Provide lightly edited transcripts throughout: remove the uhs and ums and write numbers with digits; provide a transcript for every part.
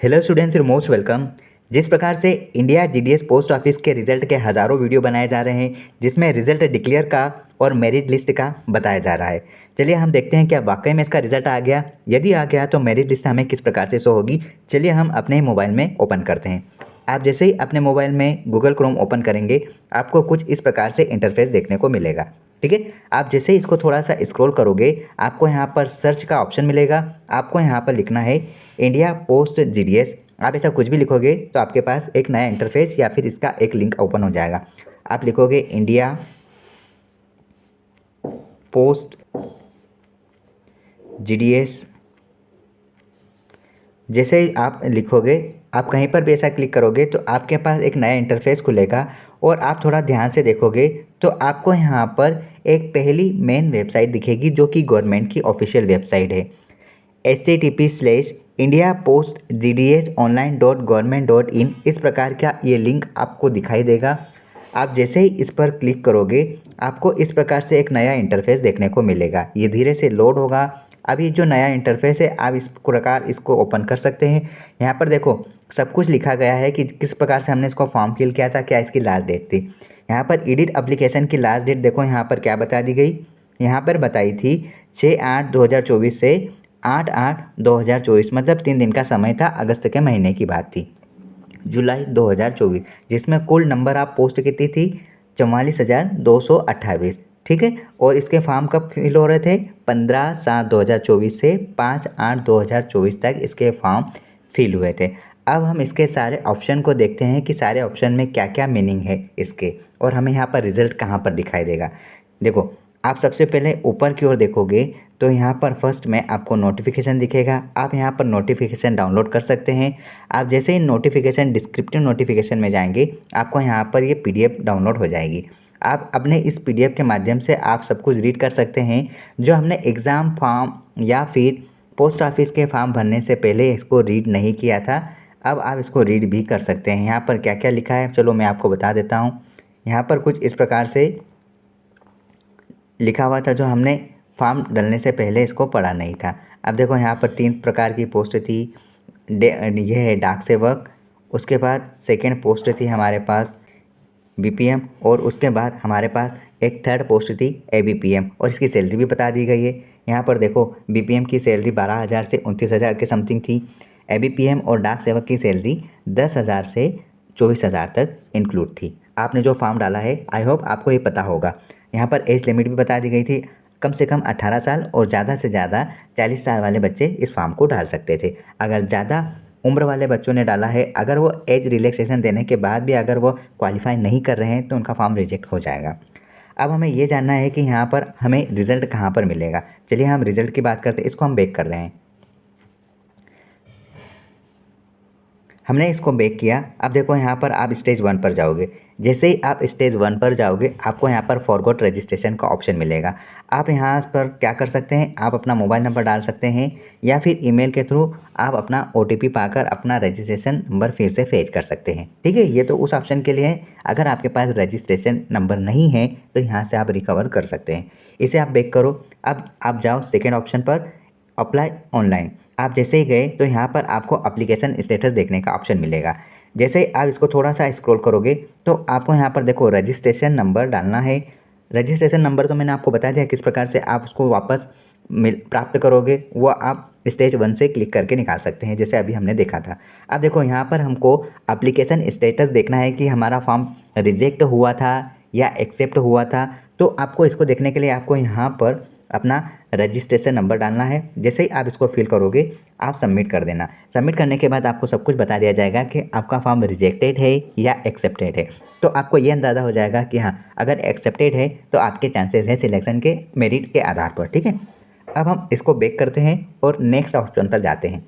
Hello students, you're most welcome. जिस प्रकार से इंडिया जीडीएस पोस्ट ऑफिस के रिजल्ट के हज़ारों वीडियो बनाए जा रहे हैं, जिसमें रिजल्ट डिक्लेयर का और मेरिट लिस्ट का बताया जा रहा है। चलिए हम देखते हैं क्या वाकई में इसका रिजल्ट आ गया। यदि आ गया तो मेरिट लिस्ट हमें किस प्रकार से शो होगी। चलिए हम अपने मोबाइल में ओपन करते हैं। आप जैसे ही अपने मोबाइल में गूगल क्रोम ओपन करेंगे, आपको कुछ इस प्रकार से इंटरफेस देखने को मिलेगा। ठीक है, आप जैसे ही इसको थोड़ा सा स्क्रॉल करोगे, आपको यहाँ पर सर्च का ऑप्शन मिलेगा। आपको यहाँ पर लिखना है इंडिया पोस्ट जीडीएस। आप ऐसा कुछ भी लिखोगे तो आपके पास एक नया इंटरफेस या फिर इसका एक लिंक ओपन हो जाएगा। आप लिखोगे इंडिया पोस्ट जीडीएस। जैसे ही आप लिखोगे, आप कहीं पर भी ऐसा क्लिक करोगे तो आपके पास एक नया इंटरफेस खुलेगा और आप थोड़ा ध्यान से देखोगे तो आपको यहाँ पर एक पहली मेन वेबसाइट दिखेगी जो कि गवर्नमेंट की ऑफिशियल वेबसाइट है। http://indiapostgdsonline.government.in इस प्रकार का ये लिंक आपको दिखाई देगा। आप जैसे ही इस पर क्लिक करोगे, आपको इस प्रकार से एक नया इंटरफेस देखने को मिलेगा। ये धीरे से लोड होगा। अभी जो नया इंटरफेस है, आप इस प्रकार इसको ओपन कर सकते हैं। यहाँ पर देखो सब कुछ लिखा गया है कि किस प्रकार से हमने इसको फॉर्म फिल किया था, क्या इसकी लास्ट डेट थी। यहाँ पर एडिट एप्लीकेशन की लास्ट डेट देखो यहाँ पर क्या बता दी गई। यहाँ पर बताई थी 6/8/2024 से 8/8/2024, मतलब 3 दिन का समय था। अगस्त के महीने की बात थी, जुलाई 2024, जिसमें कुल नंबर ऑफ पोस्ट कितनी थी 44,228। ठीक है, और इसके फॉर्म कब फिल हो रहे थे 15/7/2024 से 5/8/2024 तक इसके फॉर्म फिल हुए थे। अब हम इसके सारे ऑप्शन को देखते हैं कि सारे ऑप्शन में क्या क्या मीनिंग है इसके, और हमें यहाँ पर रिजल्ट कहाँ पर दिखाई देगा। देखो, आप सबसे पहले ऊपर की ओर देखोगे तो यहाँ पर फर्स्ट में आपको नोटिफिकेशन दिखेगा। आप यहाँ पर नोटिफिकेशन डाउनलोड कर सकते हैं। आप जैसे ही नोटिफिकेशन डिस्क्रिप्टिव नोटिफिकेशन में जाएंगे, आपको यहाँ पर ये पीडीएफ डाउनलोड हो जाएगी। आप अपने इस पीडीएफ के माध्यम से आप सब कुछ रीड कर सकते हैं जो हमने एग्ज़ाम फॉर्म या फिर पोस्ट ऑफिस के फॉर्म भरने से पहले इसको रीड नहीं किया था। अब आप इसको रीड भी कर सकते हैं। यहाँ पर क्या क्या लिखा है चलो मैं आपको बता देता हूँ। यहाँ पर कुछ इस प्रकार से लिखा हुआ था जो हमने फॉर्म डालने से पहले इसको पढ़ा नहीं था। अब देखो यहाँ पर 3 प्रकार की पोस्ट थी। यह है डाक सेवक, उसके बाद सेकंड पोस्ट थी हमारे पास बीपीएम, और उसके बाद हमारे पास एक थर्ड पोस्ट थी एबीपीएम, और इसकी सैलरी भी बता दी गई है। यहाँ पर देखो बीपीएम की सैलरी 12,000 से 29,000 के समथिंग थी। एबीपीएम और डाक सेवक की सैलरी 10,000 से 24,000 तक इंक्लूड थी। आपने जो फॉर्म डाला है, आई होप आपको ये पता होगा। यहाँ पर एज लिमिट भी बता दी गई थी, कम से कम 18 साल और ज़्यादा से ज़्यादा 40 साल वाले बच्चे इस फॉर्म को डाल सकते थे। अगर ज़्यादा उम्र वाले बच्चों ने डाला है, अगर वो एज रिलैक्सेशन देने के बाद भी अगर वो क्वालिफाई नहीं कर रहे हैं तो उनका फॉर्म रिजेक्ट हो जाएगा। अब हमें ये जानना है कि यहाँ पर हमें रिज़ल्ट कहाँ पर मिलेगा। चलिए हम रिज़ल्ट की बात करते हैं। इसको हम बेक कर रहे हैं। हमने इसको बेक किया। अब देखो यहाँ पर आप स्टेज 1 पर जाओगे। जैसे ही आप स्टेज 1 पर जाओगे, आपको यहाँ पर फॉरगॉट रजिस्ट्रेशन का ऑप्शन मिलेगा। आप यहाँ पर क्या कर सकते हैं, आप अपना मोबाइल नंबर डाल सकते हैं या फिर ईमेल के थ्रू आप अपना ओटीपी पाकर अपना रजिस्ट्रेशन नंबर फिर से फेच कर सकते हैं। ठीक है, ये तो उस ऑप्शन के लिए है। अगर आपके पास रजिस्ट्रेशन नंबर नहीं है तो यहाँ से आप रिकवर कर सकते हैं। इसे आप बेक करो। अब आप जाओ सेकेंड ऑप्शन पर, अप्लाई ऑनलाइन। आप जैसे ही गए तो यहाँ पर आपको एप्लीकेशन स्टेटस देखने का ऑप्शन मिलेगा। जैसे ही आप इसको थोड़ा सा स्क्रॉल करोगे तो आपको यहाँ पर देखो रजिस्ट्रेशन नंबर डालना है। रजिस्ट्रेशन नंबर तो मैंने आपको बता दिया किस प्रकार से आप उसको वापस प्राप्त करोगे, वो आप स्टेज 1 से क्लिक करके निकाल सकते हैं, जैसे अभी हमने देखा था। अब देखो यहाँ पर हमको एप्लीकेशन स्टेटस देखना है कि हमारा फॉर्म रिजेक्ट हुआ था या एक्सेप्ट हुआ था। तो आपको इसको देखने के लिए आपको यहाँ पर अपना रजिस्ट्रेशन नंबर डालना है। जैसे ही आप इसको फिल करोगे, आप सबमिट कर देना। सबमिट करने के बाद आपको सब कुछ बता दिया जाएगा कि आपका फॉर्म रिजेक्टेड है या एक्सेप्टेड है। तो आपको ये अंदाज़ा हो जाएगा कि हाँ, अगर एक्सेप्टेड है तो आपके चांसेस हैं सिलेक्शन के मेरिट के आधार पर। ठीक है, अब हम इसको बेक करते हैं और नेक्स्ट ऑप्शन पर जाते हैं।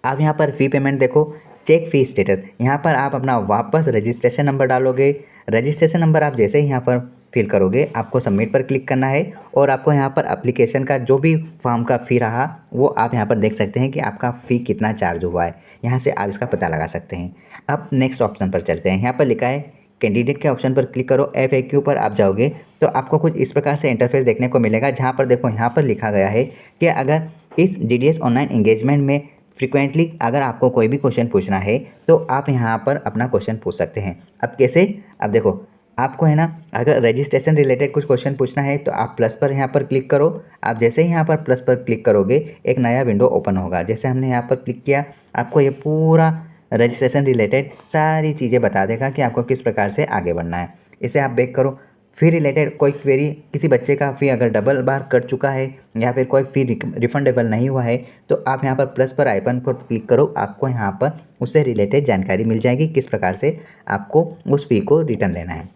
आप यहाँ पर फ़ी पेमेंट देखो, चेक फ़ी स्टेटस। यहाँ पर आप अपना वापस रजिस्ट्रेशन नंबर डालोगे। रजिस्ट्रेशन नंबर आप जैसे ही यहाँ पर फिल करोगे, आपको सबमिट पर क्लिक करना है और आपको यहाँ पर एप्लीकेशन का जो भी फॉर्म का फ़ी रहा वो आप यहाँ पर देख सकते हैं कि आपका फ़ी कितना चार्ज हुआ है। यहाँ से आप इसका पता लगा सकते हैं। अब नेक्स्ट ऑप्शन पर चलते हैं। यहाँ पर लिखा है कैंडिडेट के ऑप्शन पर क्लिक करो। FAQ पर आप जाओगे तो आपको कुछ इस प्रकार से इंटरफेस देखने को मिलेगा, जहाँ पर देखो यहाँ पर लिखा गया है कि अगर इस GDS ऑनलाइन एंगेजमेंट में फ्रिक्वेंटली अगर आपको कोई भी क्वेश्चन पूछना है तो आप यहाँ पर अपना क्वेश्चन पूछ सकते हैं। अब कैसे, अब देखो आपको है ना, अगर रजिस्ट्रेशन रिलेटेड कुछ क्वेश्चन पूछना है तो आप प्लस पर यहाँ पर क्लिक करो। आप जैसे ही यहाँ पर प्लस पर क्लिक करोगे एक नया विंडो ओपन होगा। जैसे हमने यहाँ पर क्लिक किया आपको ये पूरा रजिस्ट्रेशन रिलेटेड सारी चीज़ें बता देगा कि आपको किस प्रकार से आगे बढ़ना है। इसे आप बैक करो। फ़ी रिलेटेड कोई क्वेरी, किसी बच्चे का फ़ी अगर डबल बार कट चुका है या फिर कोई फ़ी रिफंडेबल नहीं हुआ है तो आप यहाँ पर प्लस पर आइकन पर क्लिक करो। आपको यहाँ पर उससे रिलेटेड जानकारी मिल जाएगी किस प्रकार से आपको उस फ़ी को रिटर्न लेना है।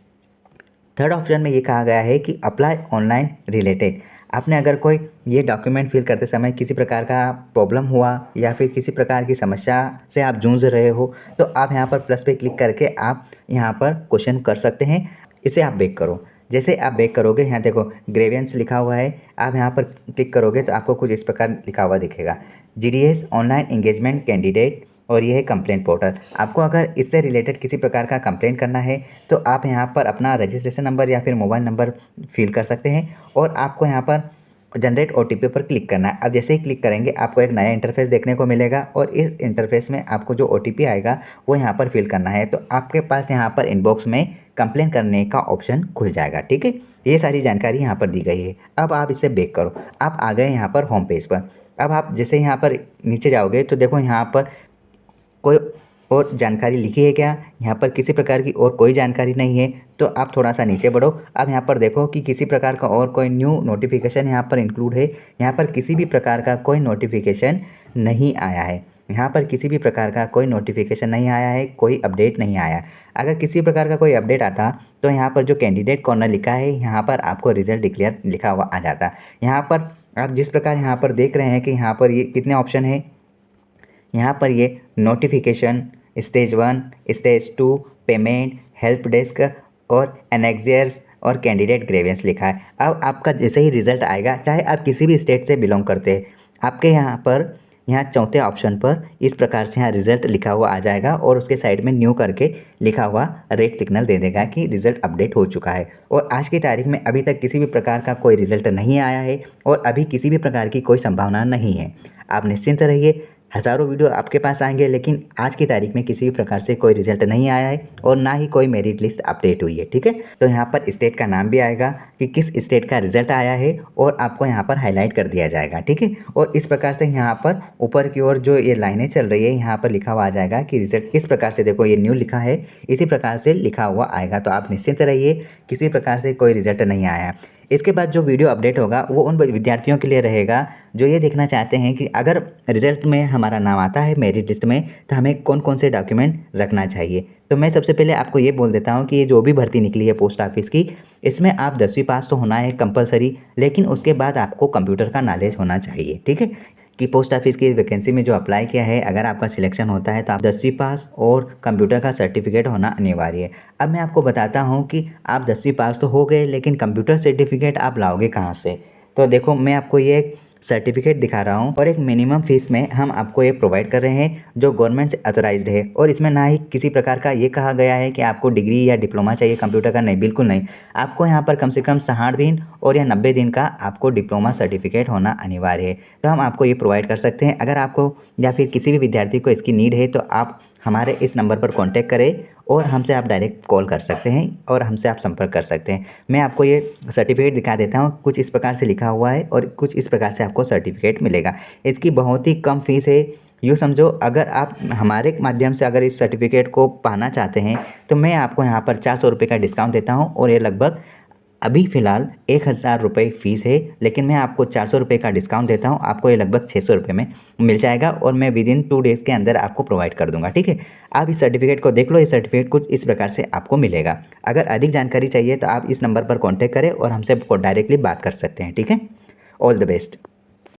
थर्ड ऑप्शन में ये कहा गया है कि अप्लाई ऑनलाइन रिलेटेड। आपने अगर कोई ये डॉक्यूमेंट फिल करते समय किसी प्रकार का प्रॉब्लम हुआ या फिर किसी प्रकार की समस्या से आप जूझ रहे हो तो आप यहाँ पर प्लस पे क्लिक करके आप यहाँ पर क्वेश्चन कर सकते हैं। इसे आप बैक करो। जैसे आप बैक करोगे यहाँ देखो ग्रेवियंस लिखा हुआ है, आप यहाँ पर क्लिक करोगे तो आपको कुछ इस प्रकार लिखा हुआ दिखेगा, GDS ऑनलाइन एंगेजमेंट कैंडिडेट, और ये है कंप्लेंट पोर्टल। आपको अगर इससे रिलेटेड किसी प्रकार का कंप्लेंट करना है तो आप यहाँ पर अपना रजिस्ट्रेशन नंबर या फिर मोबाइल नंबर फिल कर सकते हैं और आपको यहाँ पर जनरेट OTP पर क्लिक करना है। अब जैसे ही क्लिक करेंगे आपको एक नया इंटरफेस देखने को मिलेगा और इस इंटरफेस में आपको जो OTP आएगा वो यहाँ पर फिल करना है। तो आपके पास यहाँ पर इनबॉक्स में कंप्लेन करने का ऑप्शन खुल जाएगा। ठीक है, ये सारी जानकारी यहाँ पर दी गई है। अब आप इसे बैक करो। आप आ गए यहाँ पर होम पेज पर। अब आप जैसे यहाँ पर नीचे जाओगे तो देखो यहाँ पर कोई और जानकारी लिखी है क्या, यहाँ पर किसी प्रकार की और कोई जानकारी नहीं है। तो आप थोड़ा सा नीचे बढ़ो। अब यहाँ पर देखो कि किसी प्रकार का और कोई न्यू नोटिफिकेशन यहाँ पर इंक्लूड है। यहाँ पर किसी भी प्रकार का कोई नोटिफिकेशन नहीं आया है। यहाँ पर किसी भी प्रकार का कोई नोटिफिकेशन नहीं आया है, कोई अपडेट नहीं आया। अगर किसी प्रकार का कोई अपडेट आता तो यहाँ पर जो कैंडिडेट कॉर्नर लिखा है यहाँ पर आपको रिजल्ट डिक्लेयर लिखा हुआ आ जाता। यहाँ पर आप जिस प्रकार यहाँ पर देख रहे हैं कि यहाँ पर ये कितने ऑप्शन है, यहाँ पर ये notification, stage 1, stage 2, payment, help desk और एनेक्सियर्स और कैंडिडेट ग्रेवियंस लिखा है। अब आपका जैसे ही रिजल्ट आएगा, चाहे आप किसी भी स्टेट से बिलोंग करते हैं, आपके यहाँ चौथे ऑप्शन पर इस प्रकार से यहाँ रिजल्ट लिखा हुआ आ जाएगा और उसके साइड में न्यू करके लिखा हुआ रेड सिग्नल दे देगा कि रिजल्ट अपडेट हो चुका है। और आज की तारीख में अभी तक किसी भी प्रकार का कोई रिजल्ट नहीं आया है और अभी किसी भी प्रकार की कोई संभावना नहीं है। आप निश्चिंत रहिए, हज़ारों वीडियो आपके पास आएंगे, लेकिन आज की तारीख में किसी भी प्रकार से कोई रिजल्ट नहीं आया है और ना ही कोई मेरिट लिस्ट अपडेट हुई है। ठीक है, तो यहाँ पर स्टेट का नाम भी आएगा कि किस स्टेट का रिजल्ट आया है और आपको यहाँ पर हाईलाइट कर दिया जाएगा। ठीक है, और इस प्रकार से यहाँ पर ऊपर की ओर जो ये लाइनें चल रही है यहाँ पर लिखा हुआ आ जाएगा कि रिजल्ट किस प्रकार से, देखो ये न्यू लिखा है, इसी प्रकार से लिखा हुआ आएगा। तो आप निश्चिंत रहिए, किसी प्रकार से कोई रिजल्ट नहीं आया। इसके बाद जो वीडियो अपडेट होगा वो उन विद्यार्थियों के लिए रहेगा जो ये देखना चाहते हैं कि अगर रिजल्ट में हमारा नाम आता है मेरिट लिस्ट में तो हमें कौन कौन से डॉक्यूमेंट रखना चाहिए। तो मैं सबसे पहले आपको ये बोल देता हूँ कि ये जो भी भर्ती निकली है पोस्ट ऑफिस की, इसमें आप 10वीं पास तो होना है कंपलसरी, लेकिन उसके बाद आपको कंप्यूटर का नॉलेज होना चाहिए। ठीक है, कि पोस्ट ऑफिस की वैकेंसी में जो अप्लाई किया है, अगर आपका सिलेक्शन होता है तो आप 10वीं पास और कंप्यूटर का सर्टिफिकेट होना अनिवार्य है। अब मैं आपको बताता हूं कि आप 10वीं पास तो हो गए, लेकिन कंप्यूटर सर्टिफिकेट आप लाओगे कहां से। तो देखो मैं आपको ये सर्टिफिकेट दिखा रहा हूं और एक मिनिमम फीस में हम आपको ये प्रोवाइड कर रहे हैं जो गवर्नमेंट से ऑथराइज्ड है। और इसमें ना ही किसी प्रकार का ये कहा गया है कि आपको डिग्री या डिप्लोमा चाहिए कंप्यूटर का, नहीं, बिल्कुल नहीं। आपको यहाँ पर कम से कम 60 दिन और या 90 दिन का आपको डिप्लोमा सर्टिफिकेट होना अनिवार्य है। तो हम आपको ये प्रोवाइड कर सकते हैं। अगर आपको या फिर किसी भी विद्यार्थी को इसकी नीड है तो आप हमारे इस नंबर पर कांटेक्ट करें और हमसे आप डायरेक्ट कॉल कर सकते हैं और हमसे आप संपर्क कर सकते हैं। मैं आपको ये सर्टिफिकेट दिखा देता हूँ। कुछ इस प्रकार से लिखा हुआ है और कुछ इस प्रकार से आपको सर्टिफिकेट मिलेगा। इसकी बहुत ही कम फीस है। यूँ समझो, अगर आप हमारे माध्यम से अगर इस सर्टिफिकेट को पाना चाहते हैं तो मैं आपको यहाँ पर 400 रुपये का डिस्काउंट देता हूँ और ये लगभग अभी फ़िलहाल 1000 रुपये फ़ीस है, लेकिन मैं आपको 400 रुपये का डिस्काउंट देता हूँ। आपको ये लगभग 600 रुपये में मिल जाएगा और मैं विदिन 2 डेज़ के अंदर आपको प्रोवाइड कर दूंगा। ठीक है, आप इस सर्टिफिकेट को देख लो। ये सर्टिफिकेट कुछ इस प्रकार से आपको मिलेगा। अगर अधिक जानकारी चाहिए तो आप इस नंबर पर कॉन्टैक्ट करें और हमसे डायरेक्टली बात कर सकते हैं। ठीक है, ऑल द बेस्ट।